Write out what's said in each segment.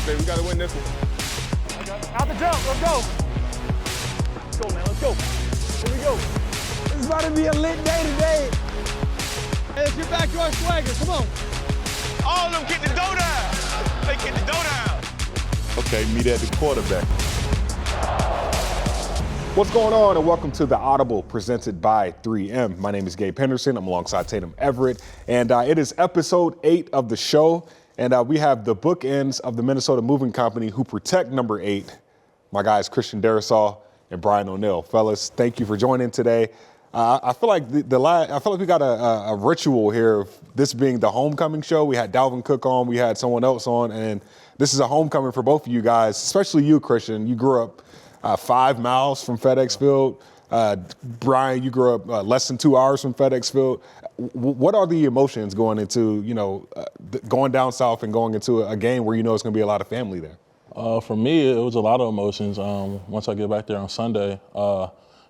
baby. We gotta win this one. Out the jump, let's go. Let's go, man, let's go. Here we go. This is about to be a lit day today. Hey, let's get back to our swagger, come on. All of them get the dough down. They get the dough down. Okay, meet at the quarterback. What's going on, and welcome to the Audible presented by 3M. My name is Gabe Henderson. I'm alongside Tatum, Everett, and it is episode 8 of the show. And we have the bookends of the Minnesota Moving Company who protect number 8. My guys, Christian Darrisaw and Brian O'Neill. Fellas, thank you for joining today. I feel like we got a ritual here of this being the homecoming show. We had Dalvin Cook on, we had someone else on, and this is a homecoming for both of you guys, especially you, Christian. You grew up 5 miles from FedEx Field. Brian, you grew up less than 2 hours from FedEx Field. What are the emotions going into, going down south and going into a game where you know it's going to be a lot of family there? For me, it was a lot of emotions. Once I get back there on Sunday,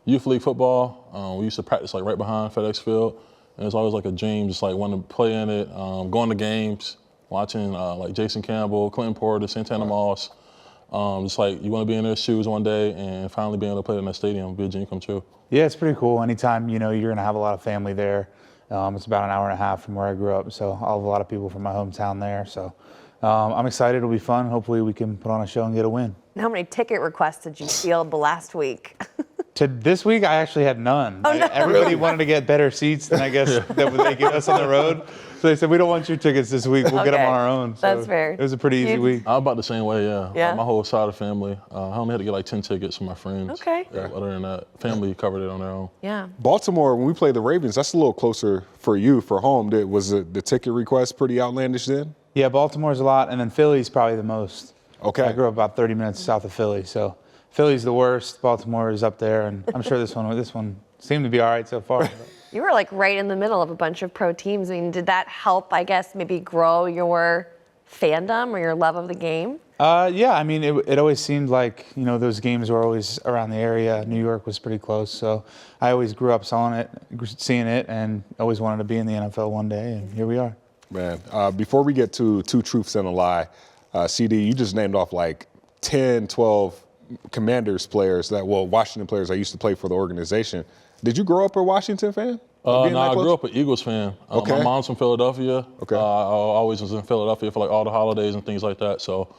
youth league football, we used to practice like right behind FedEx Field, and it's always like a dream, just like wanting to play in it, going to games, watching like Jason Campbell, Clinton Porter, Santana Moss. Just like you want to be in their shoes one day and finally being able to play in that stadium would be a dream come true. Yeah, it's pretty cool. Anytime, you're going to have a lot of family there. It's about an hour and a half from where I grew up, so I'll have a lot of people from my hometown there. So I'm excited. It'll be fun. Hopefully we can put on a show and get a win. How many ticket requests did you field the last week? To this week, I actually had none. Oh, no. Everybody wanted to get better seats than I guess that they give us on the road. So they said, we don't want your tickets this week. We'll get them on our own. So that's fair. It was a pretty easy week. I'm about the same way, yeah. Yeah? My whole side of family. I only had to get like 10 tickets from my friends. Okay. Yeah, other than that, family covered it on their own. Yeah. Baltimore, when we played the Ravens, that's a little closer for you for home. Was the ticket request pretty outlandish then? Yeah, Baltimore's a lot, and then Philly's probably the most. Okay. I grew up about 30 minutes south of Philly, so Philly's the worst. Baltimore is up there, and I'm sure this one seemed to be all right so far. You were like right in the middle of a bunch of pro teams. I mean, did that help, I guess, maybe grow your fandom or your love of the game? Yeah, I mean, it always seemed like, those games were always around the area. New York was pretty close, so I always grew up seeing it, and always wanted to be in the NFL one day, and here we are. Man, before we get to Two Truths and a Lie, CD, you just named off like 10, 12 Commanders players Washington players that used to play for the organization. Did you grow up a Washington fan? No, I grew up an Eagles fan. Okay. My mom's from Philadelphia. Okay. I always was in Philadelphia for like all the holidays and things like that. So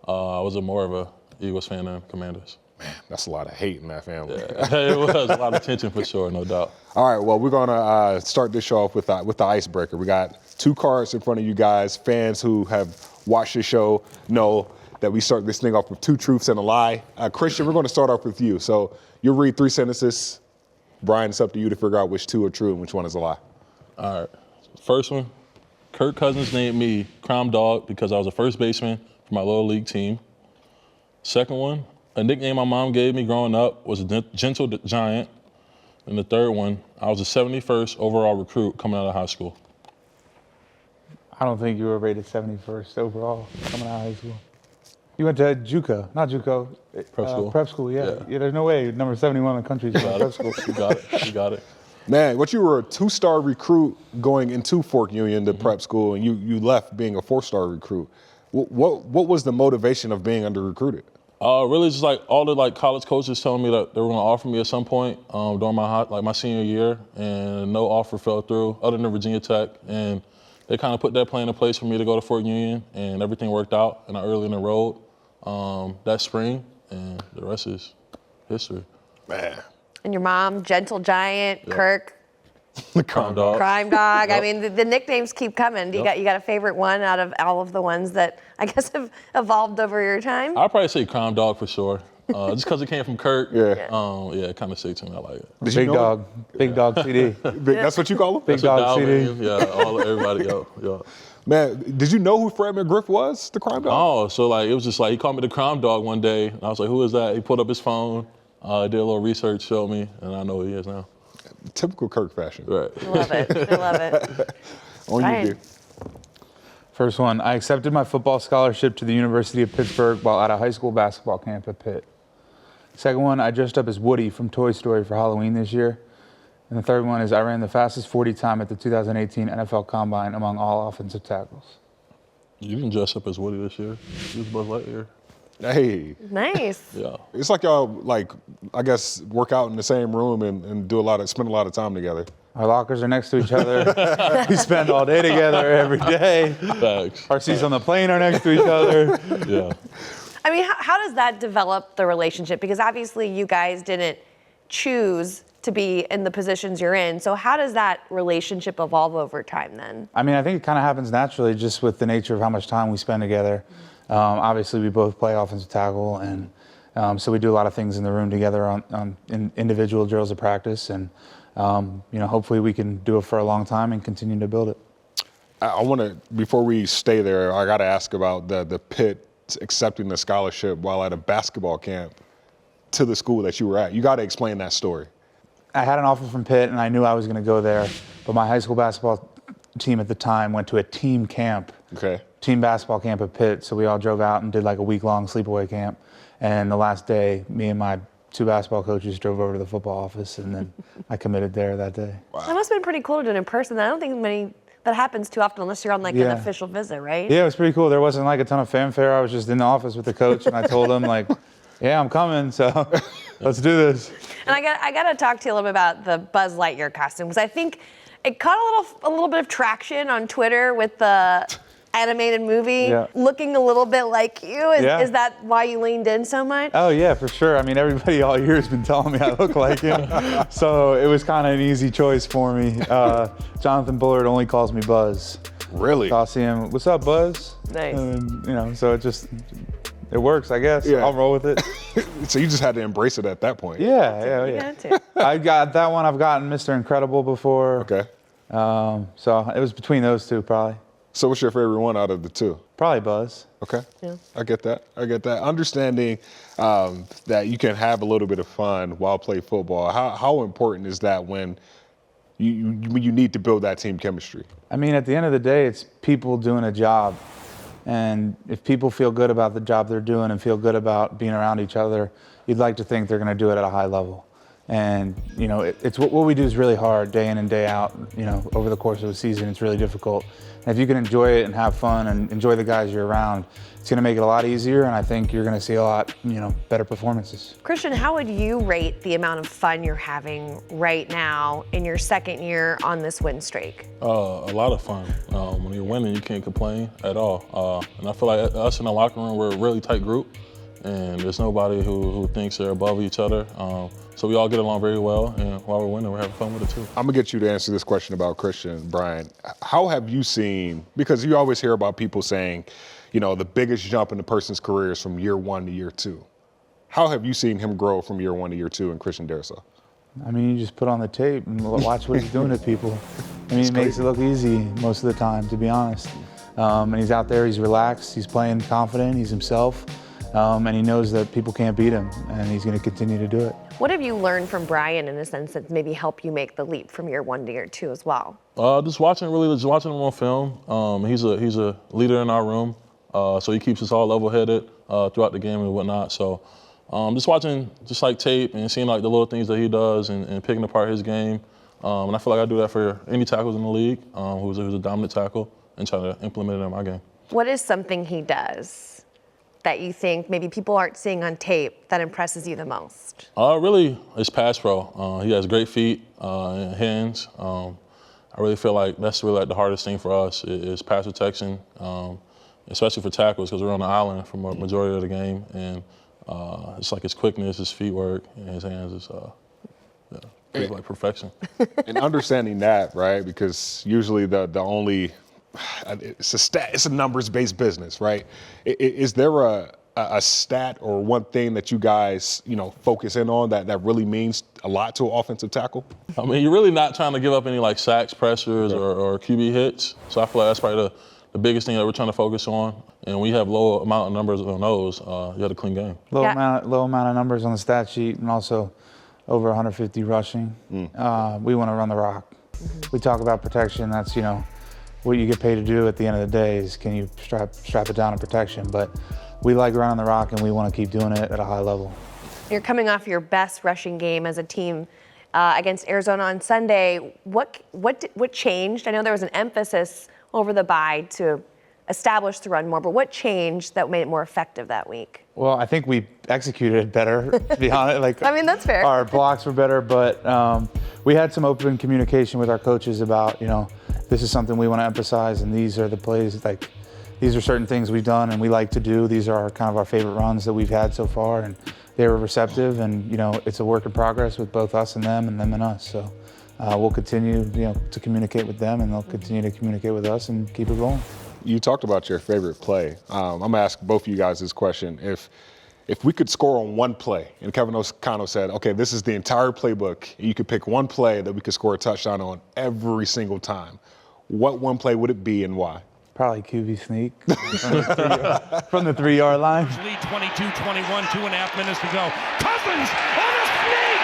I was more of a Eagles fan than Commanders. Man, that's a lot of hate in that family. Yeah, it was a lot of tension for sure, no doubt. All right, well, we're gonna start this show off with the icebreaker. We got 2 cards in front of you guys. Fans who have watched the show know that we start this thing off with 2 truths and a lie. Christian, we're going to start off with you. So you'll read 3 sentences. Brian, it's up to you to figure out which 2 are true and which one is a lie. All right. First one, Kirk Cousins named me Crime Dog because I was a first baseman for my little league team. Second one, a nickname my mom gave me growing up was a Gentle Giant. And the third one, I was the 71st overall recruit coming out of high school. I don't think you were rated 71st overall coming out of high school. You went to not JUCO. Prep school. Prep school, yeah. There's no way number 71 in the country is prep school. You got it. Man, you were a 2-star recruit going into Fork Union to prep school, and you left being a 4-star recruit. What was the motivation of being under-recruited? Really just like all the college coaches telling me that they were going to offer me at some point during my senior year, and no offer fell through other than Virginia Tech. And they kind of put that plan in place for me to go to Fork Union, and everything worked out, and I early enrolled that spring, and the rest is history. Man. And your mom, Gentle Giant, yep. Kirk. Crime Dog. Crime Dog. Yep. I mean, the nicknames keep coming. You got a favorite one out of all of the ones that I guess have evolved over your time? I'd probably say Crime Dog for sure. Just because it came from Kirk. Yeah. It kind of sticks to me. I like it. Big Dog CD. That's what you call him? Big Dog CD. Yeah, everybody, yeah. Man, did you know who Fred McGriff was, the Crime Dog? Oh, so it was just he called me the Crime Dog one day, and I was like, who is that? He pulled up his phone, did a little research, showed me, and I know who he is now. Typical Kirk fashion. Right. I love it. On you, Gabe. First one, I accepted my football scholarship to the University of Pittsburgh while at a high school basketball camp at Pitt. Second one, I dressed up as Woody from Toy Story for Halloween this year. And the third one is I ran the fastest 40 time at the 2018 NFL Combine among all offensive tackles. You can dress up as Woody this year. He was Buzz Lightyear. Hey, Nice. Yeah. it's like y'all, like, I guess, work out in the same room and spend a lot of time together. Our lockers are next to each other. We spend all day together every day. Facts. Our seats on the plane are next to each other. Yeah. I mean, how does that develop the relationship? Because obviously you guys didn't choose to be in the positions you're in. So how does that relationship evolve over time then? I mean, I think it kind of happens naturally just with the nature of how much time we spend together. Obviously, we both play offensive tackle, and so we do a lot of things in the room together in individual drills of practice. And, hopefully we can do it for a long time and continue to build it. I want to, before we stay there, I got to ask about the Pitt accepting the scholarship while at a basketball camp to the school that you were at. You got to explain that story. I had an offer from Pitt, and I knew I was going to go there, but my high school basketball team at the time went to a team camp. Okay. Team basketball camp at Pitt, so we all drove out and did like a week-long sleepaway camp. And the last day, me and my 2 basketball coaches drove over to the football office, and then I committed there that day. That must have been pretty cool to do it in person. I don't think that happens too often unless you're on like an official visit, right? Yeah, it was pretty cool. There wasn't like a ton of fanfare. I was just in the office with the coach, and I told him like, yeah, I'm coming, so let's do this. And I got to talk to you a little bit about the Buzz Lightyear costume, because I think it caught a little bit of traction on Twitter with the animated movie looking a little bit like you. Is that why you leaned in so much? Oh yeah, for sure. I mean, everybody all year has been telling me I look like him, so it was kind of an easy choice for me. Jonathan Bullard only calls me Buzz. Really? So I'll see him. What's up, Buzz? Nice. And, so it works, I guess. Yeah. I'll roll with it. So you just had to embrace it at that point. Yeah. I got that one. I've gotten Mr. Incredible before. Okay. So it was between those 2 probably. So what's your favorite one out of the 2? Probably Buzz. Okay. Yeah. I get that. Understanding that you can have a little bit of fun while playing football. How important is that when you need to build that team chemistry? I mean, at the end of the day, it's people doing a job. And if people feel good about the job they're doing and feel good about being around each other, you'd like to think they're going to do it at a high level. And, it's what we do is really hard day in and day out. Over the course of a season, it's really difficult. And if you can enjoy it and have fun and enjoy the guys you're around, it's going to make it a lot easier. And I think you're going to see a lot, better performances. Christian, how would you rate the amount of fun you're having right now in your second year on this win streak? A lot of fun. When you're winning, you can't complain at all. And I feel like us in the locker room, we're a really tight group, and there's nobody who thinks they're above each other. So we all get along very well, and while we're winning, we're having fun with it too. I'm gonna get you to answer this question about Christian, Brian. How have you seen, because you always hear about people saying, the biggest jump in a person's career is from year 1 to year 2. How have you seen him grow from year 1 to year 2 in Christian Darrisaw? I mean, you just put on the tape and watch what he's doing to people. I mean, it makes it look easy most of the time, to be honest. And he's out there, he's relaxed, he's playing confident, he's himself. And he knows that people can't beat him, and he's going to continue to do it. What have you learned from Brian in a sense that maybe help you make the leap from year 1 to year 2 as well? Just watching him on film. He's a leader in our room, so he keeps us all level-headed throughout the game and whatnot. So just watching like tape and seeing like the little things that he does and picking apart his game. And I feel like I do that for any tackles in the league who's a dominant tackle and try to implement it in my game. What is something he does that you think maybe people aren't seeing on tape that impresses you the most? Really, it's pass pro. He has great feet and hands. I really feel like that's really like the hardest thing for us is pass protection, especially for tackles because we're on the island for a majority of the game. And it's like his quickness, his feet work, and his hands is pretty like perfection. And understanding that, right? Because usually the only it's a numbers-based business, right? Is there a stat or one thing that you guys, focus in on that really means a lot to an offensive tackle? I mean, you're really not trying to give up any like sacks, pressures, or QB hits. So I feel like that's probably the biggest thing that we're trying to focus on. And we have low amount of numbers on those. You have a clean game. Low amount of numbers on the stat sheet, and also over 150 rushing. We want to run the rock. We talk about protection. That's what you get paid to do at the end of the day is can you strap it down in protection. But we like running the rock, and we want to keep doing it at a high level. You're coming off your best rushing game as a team against Arizona on Sunday. What changed? I know there was an emphasis over the bye to established the run more, but what changed that made it more effective that week? Well, I think we executed it better, to be honest. Like, I mean, that's fair. Our blocks were better, but we had some open communication with our coaches about, this is something we want to emphasize, and these are the plays, like, these are certain things we've done and we like to do. These are kind of our favorite runs that we've had so far, and they were receptive, and, it's a work in progress with both us and them and us. So we'll continue, to communicate with them, and they'll continue to communicate with us and keep it going. You talked about your favorite play. I'm gonna ask both of you guys this question. If we could score on one play, and Kevin O'Connell said, okay, this is the entire playbook, and you could pick one play that we could score a touchdown on every single time, what one play would it be and why? Probably QB sneak from the 3-yard line. Lead 22-21, 2.5 minutes to go. Cousins on a sneak!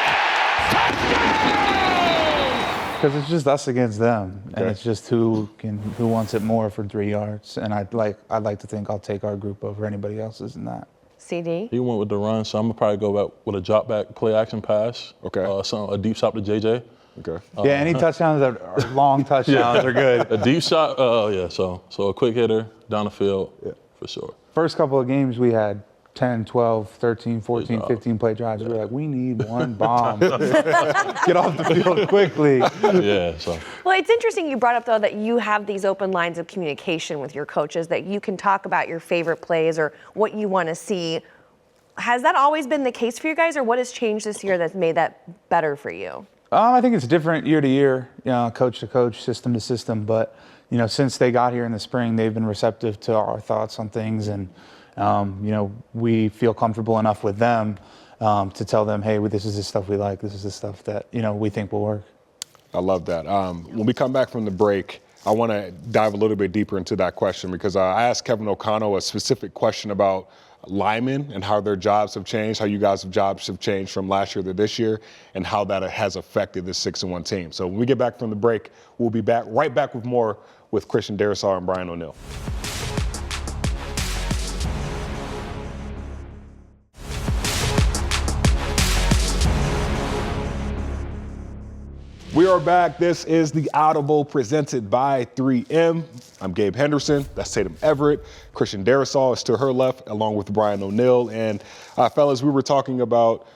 Touchdown! Because it's just us against them, and it's just who wants it more for 3 yards. And I'd like to think I'll take our group over anybody else's in that. CD? He went with the run, so I'm gonna probably go back with a drop back play action pass. Okay. A deep shot to JJ. Okay. Yeah, any touchdowns that are long touchdowns are good. A deep shot, so a quick hitter down the field, for sure. First couple of games we had 10, 12, 13, 14, 15 play drives. We were like, we need one bomb. Get off the field quickly. Yeah, so. Well, it's interesting you brought up, though, that you have these open lines of communication with your coaches, that you can talk about your favorite plays or what you want to see. Has that always been the case for you guys, or what has changed this year that's made that better for you? I think it's different year to year, coach to coach, system to system. But, since they got here in the spring, they've been receptive to our thoughts on things. And, we feel comfortable enough with them to tell them, hey, this is the stuff we like. This is the stuff that, we think will work. I love that. When we come back from the break, I want to dive a little bit deeper into that question, because I asked Kevin O'Connell a specific question about linemen and how their jobs have changed, how you guys' jobs have changed from last year to this year, and how that has affected this 6-1 team. So when we get back from the break, we'll be right back with more with Christian Darrisaw and Brian O'Neill. We are back. This is the Audible presented by 3M. I'm Gabe Henderson. That's Tatum Everett. Christian Darrisaw is to her left, along with Brian O'Neill. And fellas, we were talking about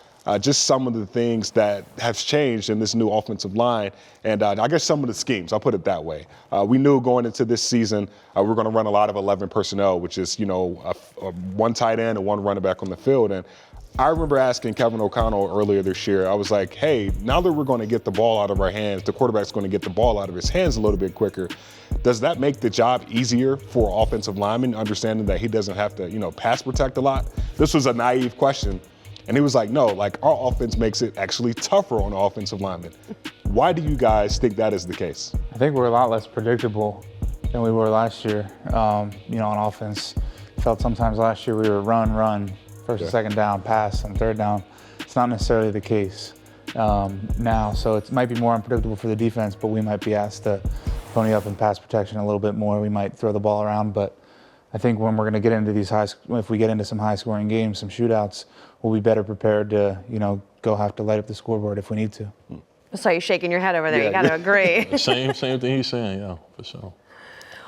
just some of the things that have changed in this new offensive line, and I guess some of the schemes. I'll put it that way. We knew going into this season we're going to run a lot of 11 personnel, which is one tight end and one running back on the field. And I remember asking Kevin O'Connell earlier this year, I was like, hey, now that we're going to get the ball out of our hands, the quarterback's going to get the ball out of his hands a little bit quicker. Does that make the job easier for offensive linemen, understanding that he doesn't have to, pass protect a lot? This was a naive question. And he was like, no, our offense makes it actually tougher on the offensive linemen. Why do you guys think that is the case? I think we're a lot less predictable than we were last year, on offense. Felt sometimes last year we were run, first and second down, pass on third down. It's not necessarily the case now, so it might be more unpredictable for the defense, but we might be asked to pony up in pass protection a little bit more. We might throw the ball around, but I think when we're going to get into if we get into some high-scoring games, some shootouts, we'll be better prepared to, go have to light up the scoreboard if we need to. I saw you shaking your head over there. You got to agree. Same thing he's saying, yeah, for sure.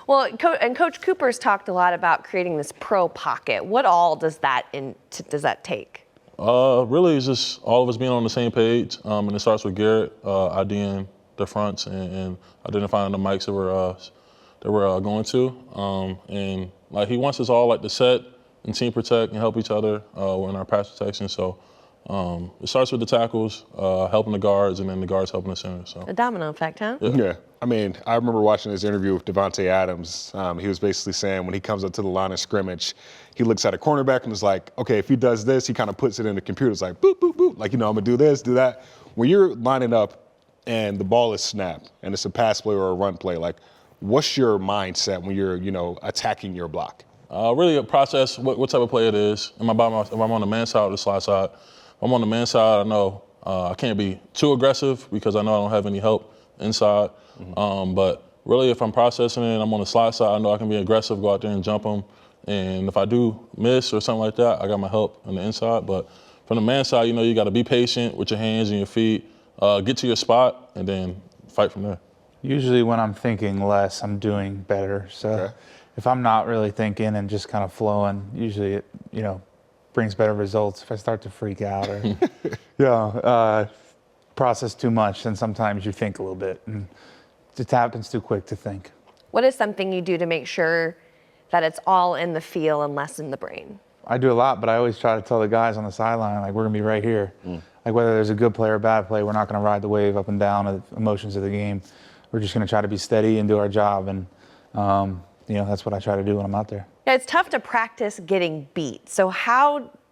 Well, and Coach Cooper's talked a lot about creating this pro pocket. What all does that take? Really, it's just all of us being on the same page, and it starts with Garrett IDing the fronts and identifying the mics that we're going to, and he wants us all to set and team protect and help each other in our pass protection. So it starts with the tackles, helping the guards, and then the guards helping the center. So a domino effect, huh? Yeah. I mean, I remember watching this interview with Devontae Adams. He was basically saying when he comes up to the line of scrimmage, he looks at a cornerback and is like, okay, if he does this, he kind of puts it in the computer. It's like, boop, boop, boop. I'm going to do this, do that. When you're lining up and the ball is snapped and it's a pass play or a run play, what's your mindset when you're, attacking your block? Really a process, what type of play it is. If I'm on the man side or the slide side. If I'm on the man side, I know I can't be too aggressive because I know I don't have any help inside. Mm-hmm. But really, if I'm processing it and I'm on the slide side, I know I can be aggressive, go out there and jump them. And if I do miss or something like that, I got my help on the inside. But from the man side, you got to be patient with your hands and your feet, get to your spot, and then fight from there. Usually when I'm thinking less, I'm doing better. So if I'm not really thinking and just kind of flowing, usually it, brings better results. If I start to freak out or, process too much, then sometimes you think a little bit, and it happens too quick to think. What is something you do to make sure that it's all in the feel and less in the brain? I do a lot, but I always try to tell the guys on the sideline, like, we're going to be right here. Like, whether there's a good play or a bad play, we're not going to ride the wave up and down of the emotions of the game. We're just going to try to be steady and do our job, and that's what I try to do when I'm out there. Yeah, it's tough to practice getting beat. So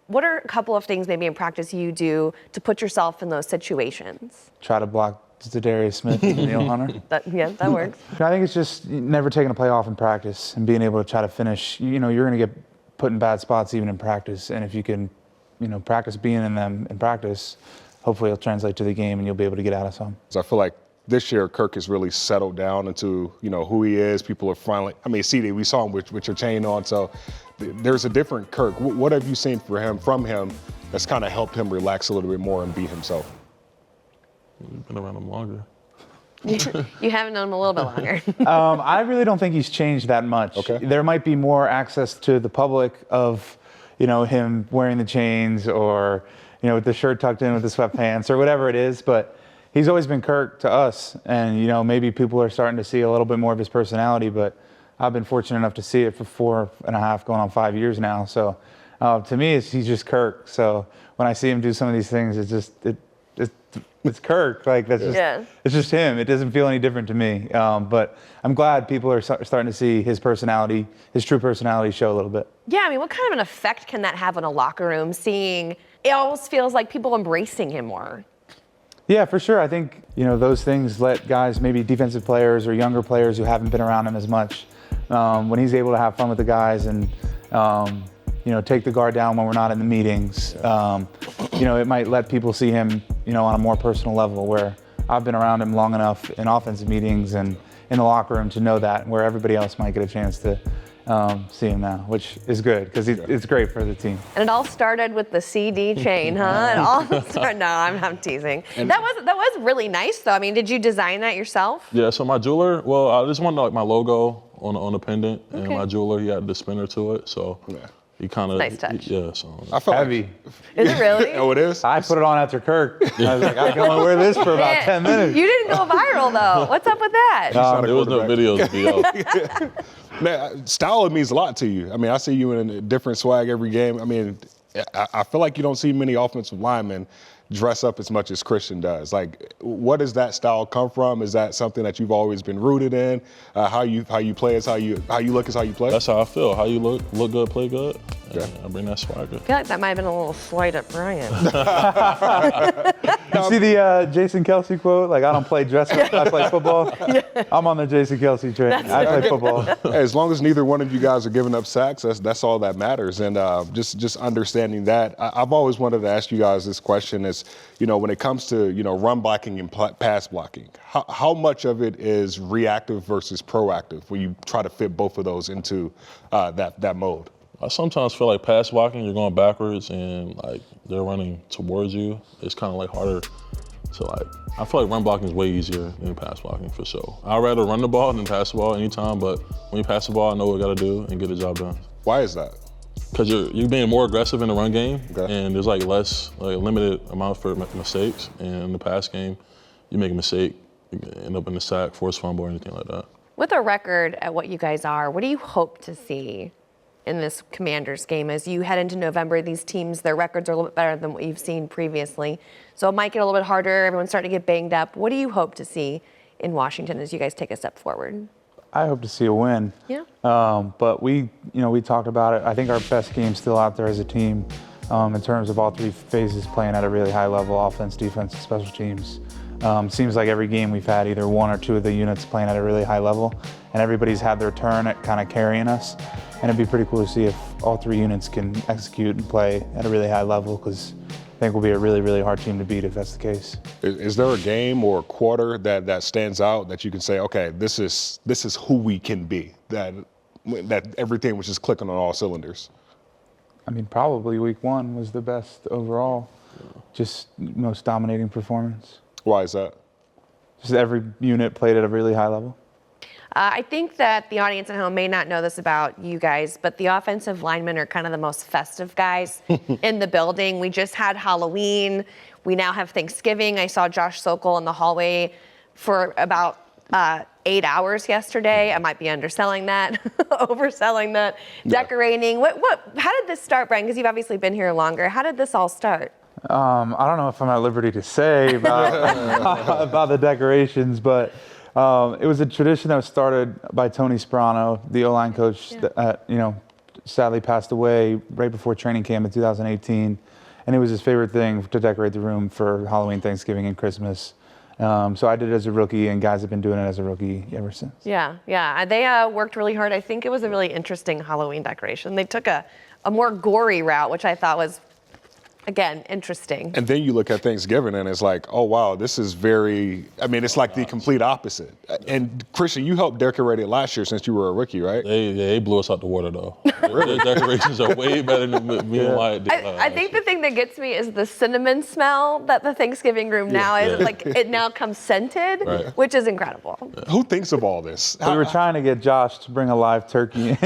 what are a couple of things maybe in practice you do to put yourself in those situations? Try to block Darius Smith and Neil Hunter. That works. I think it's just never taking a play off in practice and being able to try to finish. You're going to get put in bad spots even in practice, and if you can, practice being in them in practice, hopefully it'll translate to the game and you'll be able to get out of some. So I feel like this year Kirk has really settled down into who he is. People are finally. I mean, we saw him with your chain on, so there's a different Kirk. What have you seen from him that's kind of helped him relax a little bit more and be himself? You've been around him longer. You haven't known him a little bit longer. I really don't think he's changed that much. Okay. There might be more access to the public of, him wearing the chains or, with the shirt tucked in with the sweatpants or whatever it is. But he's always been Kirk to us. And, maybe people are starting to see a little bit more of his personality. But I've been fortunate enough to see it for 4.5, going on 5 years now. So to me, he's just Kirk. So when I see him do some of these things, it's Kirk. Like, it's just him. It doesn't feel any different to me. But I'm glad people are starting to see his personality, his true personality show a little bit. Yeah, I mean, what kind of an effect can that have on a locker room, seeing it almost feels like people embracing him more? Yeah, for sure. I think, those things let guys, maybe defensive players or younger players who haven't been around him as much, when he's able to have fun with the guys and, take the guard down when we're not in the meetings, it might let people see him, on a more personal level, where I've been around him long enough in offensive meetings and in the locker room to know that, where everybody else might get a chance to see him now, which is good because it's great for the team. And it all started with the CD chain, huh? It all started. No, I'm teasing. That was really nice, though. I mean, did you design that yourself? Yeah. So my jeweler, I just wanted my logo on the pendant, and my jeweler, he had the spinner to it, so. Yeah. He kind of nice touch. So I feel heavy. Is it really? Oh, it is. I put it on after Kirk. I was like, I can only wear this for about 10 minutes. You didn't go viral though. What's up with that? There was no videos to be out. Man, style means a lot to you. I mean, I see you in a different swag every game. I mean, I feel like you don't see many offensive linemen dress up as much as Christian does. Like, what does that style come from? Is that something that you've always been rooted in? How you play is how you look is how you play? That's how I feel. How you look good, play good. Yeah. I bring that swagger. I feel like that might have been a little slight at Brian. You see the Jason Kelce quote? Like, I don't play dress up, I play football. I'm on the Jason Kelce train. I play football. Hey, as long as neither one of you guys are giving up sacks, that's all that matters. And just understanding that, I've always wanted to ask you guys this question: is when it comes to run blocking and pass blocking, how much of it is reactive versus proactive when you try to fit both of those into that mode? I sometimes feel like pass blocking, you're going backwards and like they're running towards you. It's kind of like harder to I feel like run blocking is way easier than pass blocking for sure. I'd rather run the ball than pass the ball anytime, but when you pass the ball, I know what I got to do and get the job done. Why is that? Because you're being more aggressive in the run game, and there's less limited amount for mistakes. And in the pass game, you make a mistake, you end up in the sack, forced fumble, or anything like that. With a record at what you guys are, what do you hope to see in this Commanders game as you head into November? These teams, their records are a little bit better than what you've seen previously, so it might get a little bit harder. Everyone's starting to get banged up. What do you hope to see in Washington as you guys take a step forward? I hope to see a win. Yeah. But we talked about it. I think our best game's still out there as a team in terms of all three phases playing at a really high level: offense, defense, and special teams. Seems like every game we've had either one or two of the units playing at a really high level, and everybody's had their turn at kind of carrying us. And it'd be pretty cool to see if all three units can execute and play at a really high level, because I think we'll be a really, really hard team to beat if that's the case. Is there a game or a quarter that stands out that you can say, okay, this is who we can be, that everything was just clicking on all cylinders? I mean, probably week 1 was the best overall, just most dominating performance. Why is that? Just every unit played at a really high level. I think that the audience at home may not know this about you guys, but the offensive linemen are kind of the most festive guys in the building. We just had Halloween. We now have Thanksgiving. I saw Josh Sokol in the hallway for about 8 hours yesterday. I might be underselling that, overselling that, decorating. How did this start, Brian? Because you've obviously been here longer. How did this all start? I don't know if I'm at liberty to say about the decorations, but it was a tradition that was started by Tony Sperano, the O-line coach that, sadly passed away right before training camp in 2018. And it was his favorite thing to decorate the room for Halloween, Thanksgiving, and Christmas. So I did it as a rookie, and guys have been doing it as a rookie ever since. Yeah. They worked really hard. I think it was a really interesting Halloween decoration. They took a more gory route, which I thought was, again, interesting. And then you look at Thanksgiving and it's like, oh, wow, this is it's like the complete opposite. And Christian, you helped decorate it last year since you were a rookie, right? They blew us out the water, though. Their decorations are way better than me and Wyatt did. I think the thing that gets me is the cinnamon smell that the Thanksgiving room now is. Like, it now comes scented, which is incredible. Who thinks of all this? We were trying to get Josh to bring a live turkey in.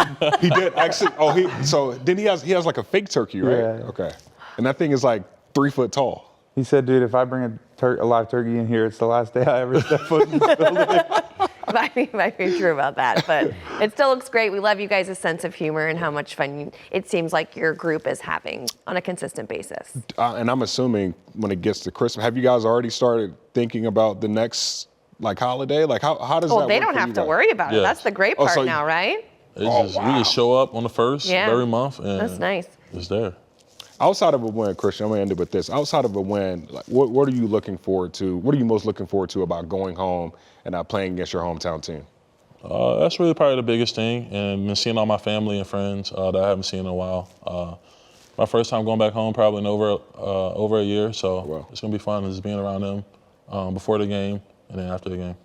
He did, actually. He has like a fake turkey, right? Yeah. Okay. And that thing is like 3 foot tall. He said, dude, if I bring a live turkey in here, it's the last day I ever step foot in the building. Might be true about that, but it still looks great. We love you guys' sense of humor and how much fun it seems like your group is having on a consistent basis. And I'm assuming when it gets to Christmas, have you guys already started thinking about the next holiday? Like how does that work? Well, they don't have to worry about it. That's the great part now, right? We just show up on the first of every month, and that's nice. It's there. Outside of a win, Christian, I'm gonna end it with this. Outside of a win, like, what are you looking forward to? What are you most looking forward to about going home and playing against your hometown team? That's really probably the biggest thing, and been seeing all my family and friends that I haven't seen in a while. My first time going back home probably in over a year, so it's gonna be fun just being around them before the game and then after the game.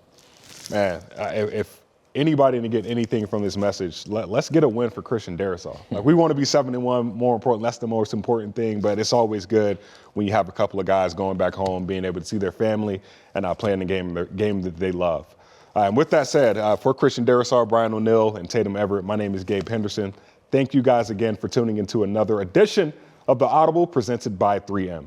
Man, if anybody to get anything from this message, let's get a win for Christian Darrisaw. Like, we want to be 7-1, more important. That's the most important thing, but it's always good when you have a couple of guys going back home, being able to see their family and playing the game that they love. And with that said, for Christian Darrisaw, Brian O'Neill, and Tatum Everett, my name is Gabe Henderson. Thank you guys again for tuning into another edition of the Audible presented by 3M.